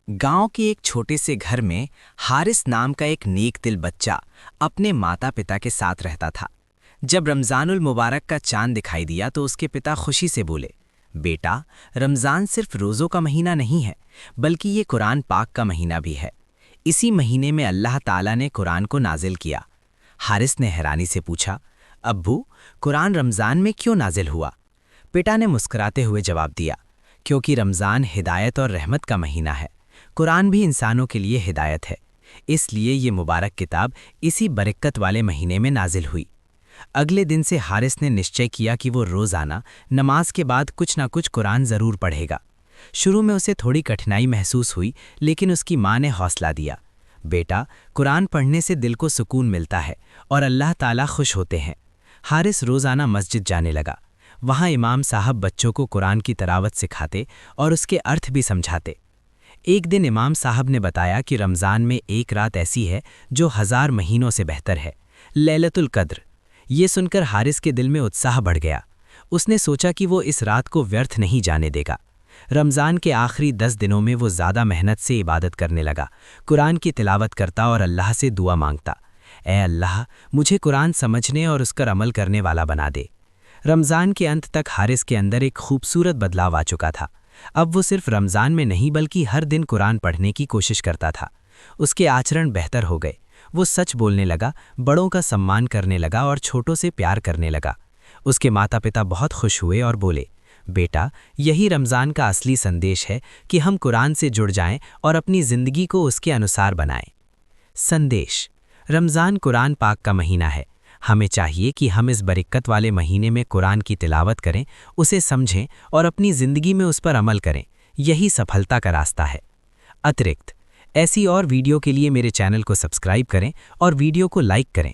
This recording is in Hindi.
गांव के एक छोटे से घर में हारिस नाम का एक नेक दिल बच्चा अपने माता पिता के साथ रहता था। जब रमज़ानुल मुबारक का चांद दिखाई दिया तो उसके पिता खुशी से बोले, बेटा, रमज़ान सिर्फ रोज़ों का महीना नहीं है, बल्कि ये कुरान पाक का महीना भी है। इसी महीने में अल्लाह ताला ने कुरान को नाजिल किया। हारिस ने हैरानी से पूछा, अब्बू, कुरान रमज़ान में क्यों नाजिल हुआ? पिता ने मुस्कुराते हुए जवाब दिया, क्योंकि रमज़ान हिदायत और रहमत का महीना है। कुरान भी इंसानों के लिए हिदायत है, इसलिए ये मुबारक किताब इसी बरकत वाले महीने में नाजिल हुई। अगले दिन से हारिस ने निश्चय किया कि वो रोज़ाना नमाज के बाद कुछ ना कुछ कुरान ज़रूर पढ़ेगा। शुरू में उसे थोड़ी कठिनाई महसूस हुई, लेकिन उसकी माँ ने हौसला दिया, बेटा, कुरान पढ़ने से दिल को सुकून मिलता है और अल्लाह ताला खुश होते हैं। हारिस रोज़ाना मस्जिद जाने लगा। वहाँ इमाम साहब बच्चों को कुरान की तिलावत सिखाते और उसके अर्थ भी समझाते। एक दिन इमाम साहब ने बताया कि रमज़ान में एक रात ऐसी है जो 1000 महीनों से बेहतर है, लैलतुल क़द्र। ये सुनकर हारिस के दिल में उत्साह बढ़ गया। उसने सोचा कि वो इस रात को व्यर्थ नहीं जाने देगा। रमज़ान के आखिरी 10 दिनों में वो ज़्यादा मेहनत से इबादत करने लगा, कुरान की तिलावत करता और अल्लाह से दुआ मांगता, ऐ अल्लाह, मुझे कुरान समझने और उस पर अमल करने वाला बना दे। रमज़ान के अंत तक हारिस के अंदर एक खूबसूरत बदलाव आ चुका था। अब वो सिर्फ रमज़ान में नहीं बल्कि हर दिन कुरान पढ़ने की कोशिश करता था। उसके आचरण बेहतर हो गए। वो सच बोलने लगा, बड़ों का सम्मान करने लगा और छोटों से प्यार करने लगा। उसके माता पिता बहुत खुश हुए और बोले, बेटा, यही रमज़ान का असली संदेश है कि हम कुरान से जुड़ जाएं और अपनी ज़िंदगी को उसके अनुसार बनाएं। संदेश: रमज़ान कुरान पाक का महीना है। हमें चाहिए कि हम इस बरकत वाले महीने में कुरान की तिलावत करें, उसे समझें और अपनी ज़िंदगी में उस पर अमल करें। यही सफलता का रास्ता है। अतिरिक्त ऐसी और वीडियो के लिए मेरे चैनल को सब्सक्राइब करें और वीडियो को लाइक करें।